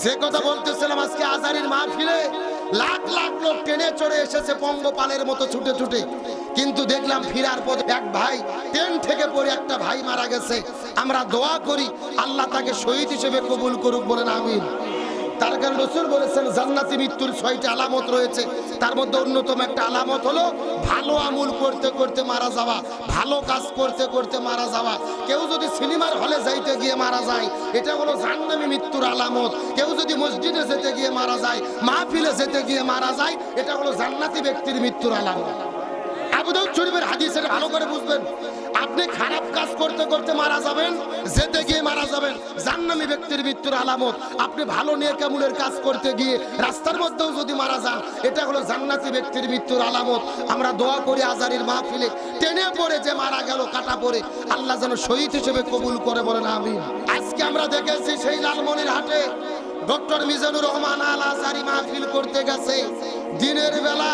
যে কথা বলতেছিলাম, আজকে আজারির মাহফিলে লাখ লাখ লোক ট্রেনে চড়ে এসেছে পঙ্গপালের মতো ছুটে ছুটে, কিন্তু দেখলাম ফিরার পথে এক ভাই ট্রেন থেকে পড়ে একটা ভাই মারা গেছে। আমরা দোয়া করি আল্লাহ তাকে শহীদ হিসেবে কবুল করুক, বলেন আমিন। তার কারণ রাসূল বলেছেন জান্নাতি মৃত্যুর 6টি আলামত রয়েছে, তার মধ্যে অন্যতম একটা আলামত হলো ভালো আমল করতে করতে মারা যাওয়া, ভালো কাজ করতে করতে মারা যাওয়া। কেউ যদি সিনেমার হলে যাইতে গিয়ে মারা যায়, এটা হলো জাহান্নামী মৃত্যুর আলামত। কেউ যদি মসজিদে যেতে গিয়ে মারা যায়, মাহফিলে যেতে গিয়ে মারা যায়, এটা হলো জান্নাতি ব্যক্তির মৃত্যুর আলামত। আবু দাউদ শরীফের হাদিস, এটা ভালো করে বুঝবেন। আপনি খারাপ কাজ করতে করতে মারা যাবেন, যেতে গিয়ে মারা যাবেন, জাহান্নামী ব্যক্তির মৃত্যুর আলামত। আপনি ভালো নেক আমলের কাজ করতে গিয়ে রাস্তার মধ্যেও যদি মারা যান, এটা হলো জান্নাতি ব্যক্তির মৃত্যুর আলামত। আমরা দোয়া করি আজারির মাহফিলে টেনে পড়ে যে মারা গেল কাটা পড়ে, আল্লাহ যেন শহীদ হিসেবে কবুল করে, বলেন আমিন। আজকে আমরা দেখেছি সেই লালমনিরহাটে ডক্টর মিজানুর রহমান আল আজারি মাহফিল করতে গেছে। দিনের বেলা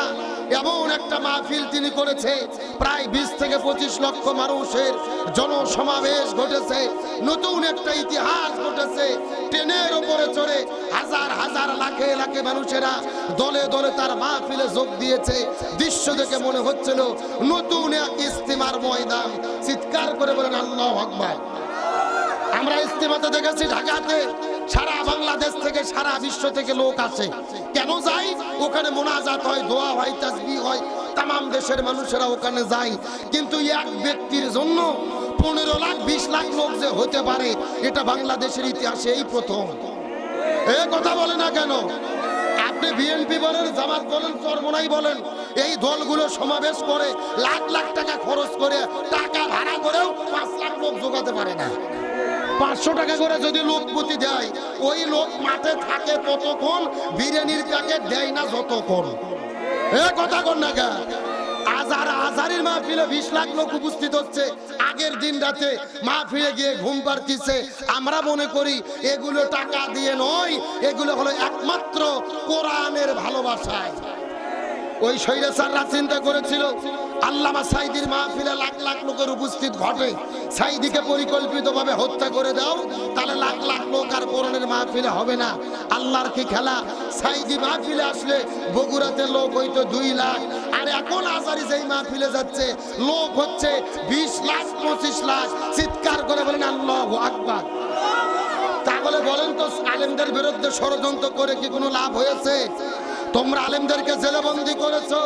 এমন একটা মাহফিল তিনি করেছে, প্রায় 20 থেকে 25 লক্ষ মানুষের জনসমাবেশ ঘটেছে। নতুন একটা ইতিহাস ঘটেছে। ট্রেনের উপরে চড়ে হাজার হাজার লাখে লাখে মানুষেরা দলে দলে তার মাহফিলে যোগ দিয়েছে। দৃশ্য দেখে মনে হচ্ছিল নতুন এক ইস্তেমার ময়দান। চিৎকার করে বলেন আল্লাহু আকবার। আমরা ইস্তেমাতে দেখেছি ঢাকাতে সারা বাংলাদেশ থেকে সারা বিশ্ব থেকে লোক আসে। কেন যায়? ওখানে মোনাজাত হয়, দোয়া হয়, তাসবিহ হয়, তামাম দেশের মানুষেরা ওখানে যায়। কিন্তু এক ব্যক্তির জন্য 15 লাখ 20 লাখ লোক যে হতে পারে, এটা বাংলাদেশের ইতিহাসে এই প্রথম। এই কথা বলে না কেন? আপনি বিএনপি বলেন, জামাত বলেন, চরমোনাই বলেন, এই দলগুলো সমাবেশ করে লাখ লাখ টাকা খরচ করে, টাকা ভাড়া করেও 5 লাখ লোক জোগাতে পারে না। 500 টাকা করে যদি লোক প্রতি দেয়, ওই লোক মাঠে থাকে ততক্ষণ, বিরিয়ানির প্যাকেট দেয় না যতক্ষণ। এ কথা কর না কেন? আজারির মাহফিলে 20 লাখ লোক উপস্থিত হচ্ছে। আগের দিন রাতে মাহফিলে গিয়ে ঘুম পাড়তিছে। আমরা মনে করি এগুলো টাকা দিয়ে নয়, এগুলো হলো একমাত্র কোরআনের ভালোবাসায়। ওই স্বৈরাচাররা চিন্তা করেছিল আল্লামা সাঈদীর মাহফিলে লাখ লাখ লোকের উপস্থিত ঘটে, সাঈদীকে পরিকল্পিতভাবে হত্যা করে দাও, তাহলে লাখ লাখ লোক আর কোরআনের মাহফিলে হবে না। আল্লাহর কি খেলা! সাঈদী মাহফিলে আসলে বগুড়াতে লোক হইতো 2 লাখ, আর এখন আজারি যেই মাহফিলে যাচ্ছে লোক হচ্ছে 20 লাখ 25 লাখ। চিৎকার করে বলেন আল্লাহু আকবার। তাহলে বলেন তো, আলেমদের বিরুদ্ধে ষড়যন্ত্র করে কি কোনো লাভ হয়েছে? তোমরা আলেমদেরকে জেলবন্দি করেছো,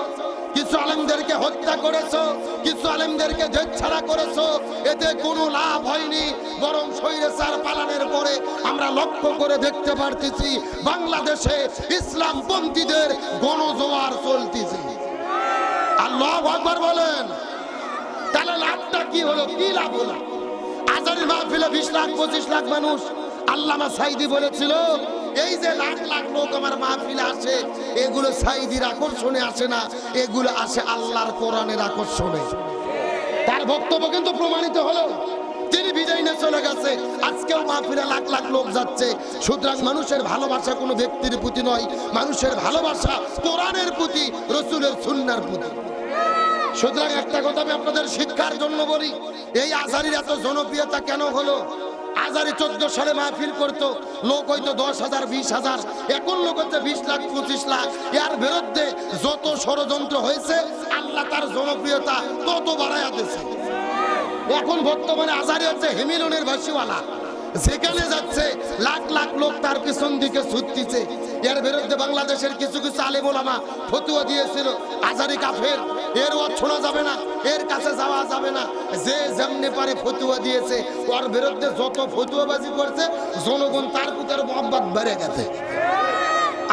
কিছু আলেমদেরকে হত্যা করেছো, কিছু আলেমদেরকে জেল ছাড়া করেছো, এতে কোনো লাভ হয়নি। বরং স্বৈরাচার পালানোর পরে আমরা লক্ষ্য করে দেখতে পারতেছি বাংলাদেশে ইসলামপন্থীদের গণজোয়ার চলতেছে। আল্লাহু আকবার বলেন। তাহলে লাভটা কি হলো? কি লাভ হলো? আজারির মাহফিলে 20 লাখ 25 লাখ মানুষ। আল্লামা সাঈদী বলেছিল, এই যে লাখ লাখ লোক আমার মাহফিলে আসে, এগুলো সাঈদীর আকর্ষণে আসে না, এগুলো আসে আল্লাহর কোরআনের আকর্ষণে। তার বক্তব্য কিন্তু প্রমাণিত হলো। তিনি বিদায় নিয়ে চলে গেছে। আজকেও মাহফিলে লাখ লাখ লোক যাচ্ছে। সুতরাং মানুষের ভালোবাসা কোনো ব্যক্তির প্রতি নয়, মানুষের ভালোবাসা কোরআনের প্রতি, রাসূলের সুন্নাহর প্রতি। সুতরাং একটা কথা আমি আপনাদের শিক্ষার জন্য বলি, এই আজারির এত জনপ্রিয়তা কেন হলো? আজারি 14 সালে মাহফিল করতো, লোক হয়তো 10,000 20,000, এখন লোক হচ্ছে 20 লাখ 25 লাখ। এর বিরুদ্ধে যত ষড়যন্ত্র হয়েছে, আল্লাহ তার জনপ্রিয়তা তত বাড়াইয়া দিয়েছে। এখন বর্তমানে আজারি হচ্ছে হেমিলনের বাসিওয়ালা, যেখানে যাচ্ছে লাখ লাখ লোক তার পিছন দিকে ছুটতেছে। এর বিরুদ্ধে বাংলাদেশের কিছু কিছু আলেম ওলামা ফতোয়া দিয়েছিল, আজারি কাফের, এর ওয়াজ শোনা যাবে না, এর কাছে যাওয়া যাবে না। যে যেমনি পারে ফতোয়া দিয়েছে, ওর বিরুদ্ধে যত ফতোয়াবাজি করছে, জনগণ তার প্রতি মহব্বত বেড়ে গেছে।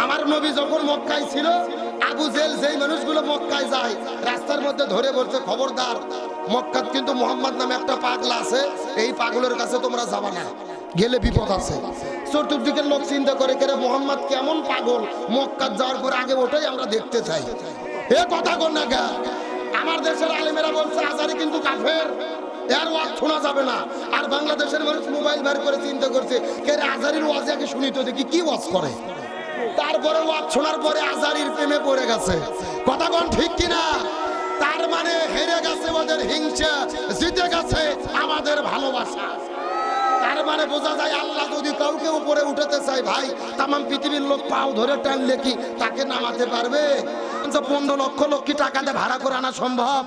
আমার নবী যখন মক্কায় ছিল, আবু জেল যেই মানুষগুলো মক্কায় যায়, রাস্তার মধ্যে ধরে বলছে, খবরদার, মক্কাত কিন্তু মোহাম্মদ নামে একটা পাগলা আছে, এই পাগলের কাছে তোমরা যাবা না, গেলে বিপদ আছে। চতুর্দিকের লোক চিন্তা করে, কেরে মোহাম্মদ কেমন পাগল, মক্কাত যাওয়ার পর আগে ওটাই আমরা দেখতে চাই। এ কথা কর না গা। আমার দেশের আলেমেরা বলছে আজারি কিন্তু কাফের, এর ওয়াজ শোনা যাবে না। আর বাংলাদেশের মানুষ মোবাইল বের করে চিন্তা করছে, কেরে আজারির ওয়াজ আগে শুনি তো দেখি কি ওয়াজ করে। তারপরে ওয়াজ শোনার পরে আজারির প্রেমে পড়ে গেছে। কথা কোন ঠিক কিনা? তার মানে হেরে গেছে ওদের হিংসা, জিতে গেছে আমাদের ভালোবাসা। তার মানে বোঝা যায় আল্লাহ যদি কাউকে উপরে উঠাতে চায় ভাই, তাম পৃথিবীর লোক পাও ধরে টানলে কি তাকে নামাতে পারবে? 15 লক্ষ লক্ষ টাকাতে ভাড়া করে আনা সম্ভব?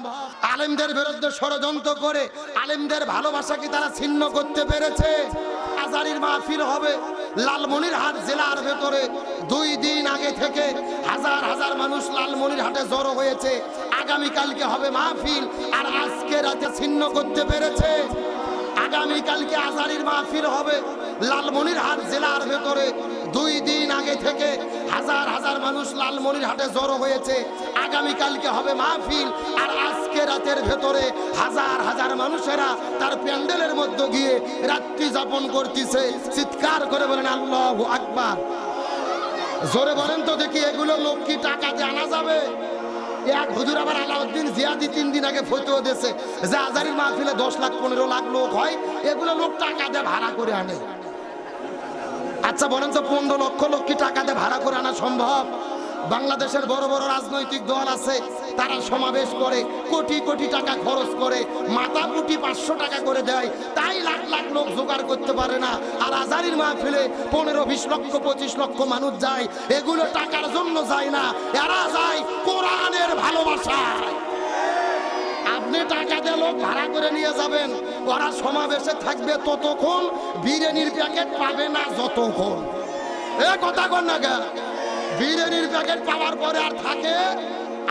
আলেমদের বিরুদ্ধে ষড়যন্ত্র করে আলেমদের ভালোবাসা কি তারা ছিন্ন করতে পেরেছে? আজারির মাহফিল হবে লালমনিরহাট জেলার ভেতরে। 2 দিন আগে থেকে হাজার হাজার মানুষ লালমনিরহাটে জড়ো হয়েছে। আগামীকালকে হবে মাহফিল, আর আজকে রাতে ছিন্ন করতে পেরেছে। আগামীকালকে আজারির মাহফিল হবে লালমনিরহাট জেলার ভেতরে। 2 দিন আগে থেকে হাজার হাজার মানুষ লালমনিরহাটে জড়ো হয়েছে। আগামীকালকে হবে মাহফিল, আর আজকে রাতের ভেতরে হাজার হাজার মানুষেরা তার প্যান্ডেলের মধ্যে গিয়ে রাত্রি যাপন করতেছে। চিৎকার করে বলেন আল্লাহু আকবার। জোরে বলেন তো দেখি, এগুলো লোক কি টাকা দিয়ে আনা যাবে? এক হুজুর আবার আলাউদ্দিন জিয়াদি 3 দিন আগে ফতোয়া দিয়েছে যে আজারির মাহফিলে 10 লাখ 15 লাখ লোক হয়, এগুলো লোক টাকা দিয়ে ভাড়া করে আনে। আচ্ছা বলেন তো 15 লক্ষ লোক কি টাকা দিয়ে ভাড়া করে আনা সম্ভব? বাংলাদেশের বড় বড় রাজনৈতিক দল আছে, তারা সমাবেশ করে কোটি কোটি টাকা খরচ করে, মাথা প্রতি 500 টাকা করে দেয়, তাই লাখ লাখ লোক জোগাড় করতে পারে না। আর আজারির মাহফিলে 15-20 লক্ষ 25 লক্ষ মানুষ যায়, এগুলো টাকার জন্য যায় না, এরা যায় কোরআনের ভালোবাসায়। আপনি টাকা দিয়ে লোক ভাড়া করে নিয়ে যাবেন, ওরা সমাবেশে থাকবে ততক্ষণ, বিরিয়ানির প্যাকেট পাবে না যতক্ষণ। এ কথা কন না গা, বিরিয়ানির প্যাকেট পাওয়ার পরে আর থাকে?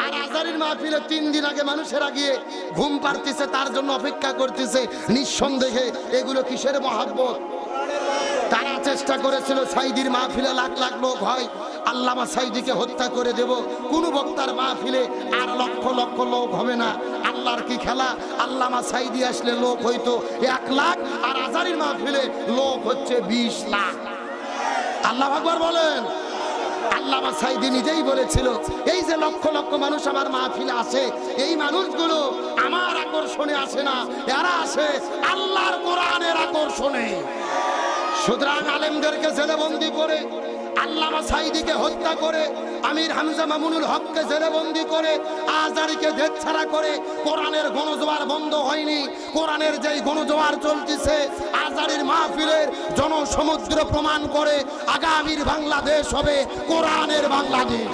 আর আজারির মাহফিলে 3 দিন আগে মানুষেরা গিয়ে ঘুম পাড়তেছে, তার জন্য অপেক্ষা করতেছে। নিঃসন্দেহে এগুলো কিসের মহব্বত? তারা চেষ্টা করেছিল সাইদির মাহফিলে লাখ লাখ লোক হয়, আল্লামা সাইদিকে হত্যা করে দেব। কোন বক্তার মাহফিলে আর লক্ষ লক্ষ লোক হবে না। আল্লাহর কি খেলা? আল্লামা সাইদি আসলে লোক হইতো 1 লাখ, আর আজারির মাহফিলে লোক হচ্ছে 20 লাখ। আল্লাহু আকবার বলেন। আল্লামা সাইদি নিজেই বলেছিল, এই যে লক্ষ লক্ষ মানুষ আমার মাহফিলে আসে, এই মানুষগুলো আমার আকর্ষণে আসে না, এরা আসে আল্লাহর কোরআনের আকর্ষণে। সুতরাং আলেমদেরকে জেলেবন্দি করে, আল্লামা সাইদিকে হত্যা করে, আমির হামজা মামুনুল হককে জেলেবন্দি করে, আজারিকে দেশছাড়া করে কোরআনের গণজোয়ার বন্ধ হয়নি। কোরআনের যেই গণজোয়ার চলতেছে, আজারির মাহফিলের জনসমুদ্র প্রমাণ করে আগামীর বাংলাদেশ হবে কোরআনের বাংলাদেশ,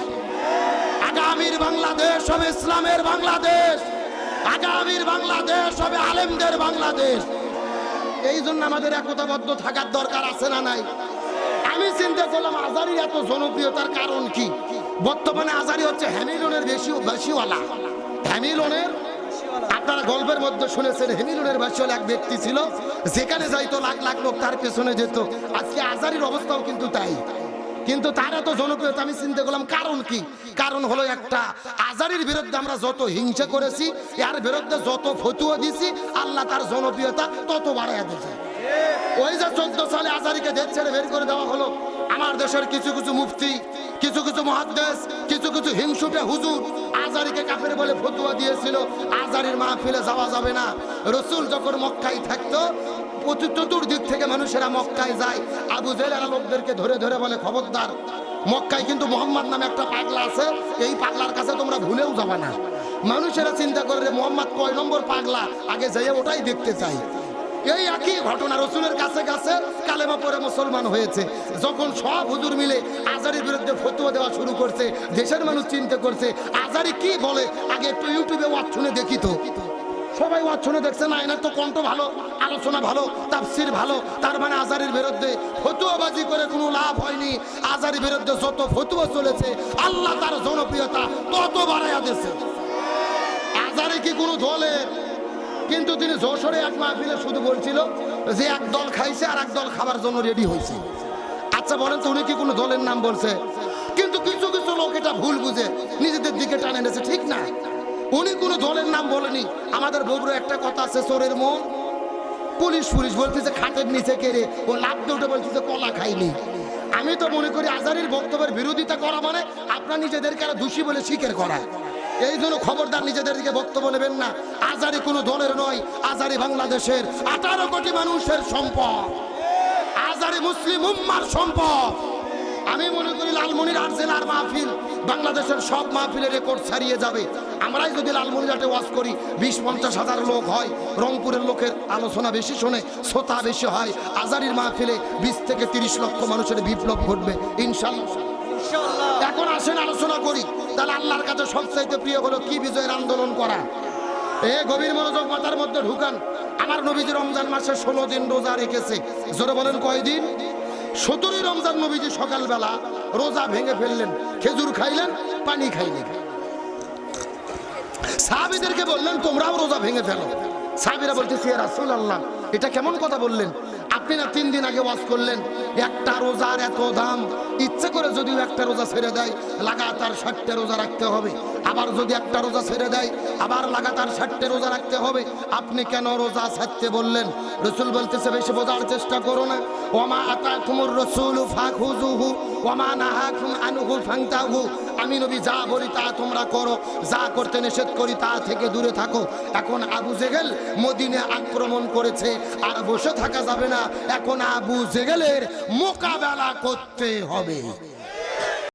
আগামীর বাংলাদেশ হবে ইসলামের বাংলাদেশ, আগামীর বাংলাদেশ হবে আলেমদের বাংলাদেশ। এই জন্য আমাদের একতাবদ্ধ থাকার দরকার আছে না নাই? আমি চিন্তা করলাম আজারির এত জনপ্রিয়তার কারণ কি? বর্তমানে আজারি হচ্ছে হ্যামিলনের বেশিওয়ালা। হ্যামিলনের, আপনারা গল্পের মধ্যে শুনেছেন, হ্যামিলনের বাসিওয়ালা এক ব্যক্তি ছিল, যেখানে যাইতো লাখ লাখ লোক তার পেছনে যেত। আজকে আজারির অবস্থাও কিন্তু তাই। কিন্তু তার এত জনপ্রিয়তা, আমি চিন্তা করলাম কারণ কি? কারণ হলো একটা, আজারির বিরুদ্ধে আমরা যত হিংসা করেছি, এর বিরুদ্ধে যত ফতুয়া দিছি, আল্লাহ তার জনপ্রিয়তা তত বাড়াইয়া দিয়েছে। ওই যে 14 সালে আজারিকে দেশ ছেড়ে বের করে দেওয়া হলো, আমার দেশের কিছু কিছু মুফতি, কিছু কিছু মুহাদ্দিস, কিছু কিছু হিংসুটে হুজুর আজারিকে কাফের বলে ফতুয়া দিয়েছিল, আজারির মাহফিলে যাওয়া যাবে না। রাসূল যখন মক্কায় থাকতো, চতুর্দিক থেকে মানুষেরা মক্কায় যায়, আবু জেহেল লোকদেরকে ধরে ধরে বলে, খবরদার, মক্কায় কিন্তু মোহাম্মদ নামে একটা পাগলা আছে, এই পাগলার কাছে তোমরা ভুলেও যাবে না। মানুষেরা চিন্তা করে মোহাম্মদ কয় নম্বর পাগলা, আগে যাইয়ে ওটাই দেখতে চাই। এই একই ঘটনা রসুলের কাছে কাছে কালেমা পড়ে মুসলমান হয়েছে। যখন সব হুজুর মিলে আজারির বিরুদ্ধে ফতোয়া দেওয়া শুরু করছে, দেশের মানুষ চিন্তা করছে আজারি কি বলে, আগে একটু ইউটিউবে ওয়াজ শুনে দেখি তো। সবাই ওয়াজ শুনে দেখছে, না এনার তো কণ্ঠ ভালো, আলোচনা ভালো, তাফসির ভালো, তার মানে আজারির বিরুদ্ধে ফতোয়াবাজি করে কোনো লাভ হয়নি। আজারির বিরুদ্ধে যত ফতোয়া চলেছে, আল্লাহ তার জনপ্রিয়তা তত বাড়াইয়া দিয়েছে। আজারি কি কোনো দলের? কিন্তু তিনি যশোরে এক মাহফিলে শুধু বলছিল যে এক দল খাইছে আর এক দল খাবার জন্য রেডি হয়েছে। আচ্ছা বলেন তো, উনি কি কোনো দলের নাম বলছে? কিন্তু কিছু কিছু লোক এটা ভুল বুঝে নিজেদের দিকে টানে নিয়েছে, ঠিক না? উনি কোনো দলের নাম বলেনি। আমাদের বগুড়া একটা কথা আছে, চোরের মন। পুলিশ বলতেছে খাটের নিচে কেড়ে, ও লাভ দিয়ে উঠে বলতেছে কলা খাইনি। আমি তো মনে করি আজারির বক্তব্যের বিরোধিতা করা মানে আপনার নিজেদেরকে আর দোষী বলে স্বীকার করা। এই জন্য খবরদার নিজেদের দিকে বক্তব্য নেবেন না। আজারি কোনো দলের নয়, আজারি বাংলাদেশের 18 কোটি মানুষের সম্পদ, আজারি মুসলিম উম্মার সম্পদ। আমি মনে করি লালমনিরহাট জেলার মাহফিল বাংলাদেশের সব মাহফিলের রেকর্ড ছাড়িয়ে যাবে। আমরাই যদি লালমনিরহাটে ওয়াজ করি 20-50 হাজার লোক হয়, রংপুরের লোকের আলোচনা বেশি শোনে, শ্রোতা বেশি হয়, আজারির মাহফিলে 20 থেকে 30 লক্ষ মানুষের বিপ্লব ঘটবে ইনশাআল্লাহ। এখন আসেন আলোচনা করি, তাহলে আল্লাহর কাছে সবচাইতে প্রিয় হলো কি বিজয়ের আন্দোলন করা। গভীর মনোযোগ মাথার মধ্যে ঢুকান। আমার নবীজি রমজান মাসে 16 দিন রোজা রেখেছে। জোরে বলেন কয়দিন? 17ই রমজান নবীজি সকালবেলা রোজা ভেঙে ফেললেন, খেজুর খাইলেন, পানি খাইলেন। সাহাবীদেরকে বললেন তোমরাও রোজা ভেঙে ফেলো। সাহাবীরা বলতেছে ইয়া রাসূলুল্লাহ, এটা কেমন কথা বললেন? আপনি না 3 দিন আগে ওয়াজ করলেন একটা রোজার এত দাম, ইচ্ছে করে যদিও একটা রোজা ছেড়ে দেয় লাগাতার 60টা রোজা রাখতে হবে, আবার যদি একটা রোজা ছেড়ে দেয় আবার লাগাতার 60টা রোজা রাখতে হবে, আপনি কেন রোজা ছাড়তে বললেন? রাসূল বলতেছে বেশি বোঝার চেষ্টা করো না। ওয়ামা আতাকুমুর রাসূলু ফাখুযুহু ওয়ামা নাহাকুম আনহু ফান্তাহু। আমি নবী যা বলি তা তোমরা করো, যা করতে নিষেধ করি তা থেকে দূরে থাকো। এখন আবু জেহেল মদিনা আক্রমণ করেছে, আর বসে থাকা যাবে না। এখন আবু জেহেলের মোকাবেলা করতে হবে।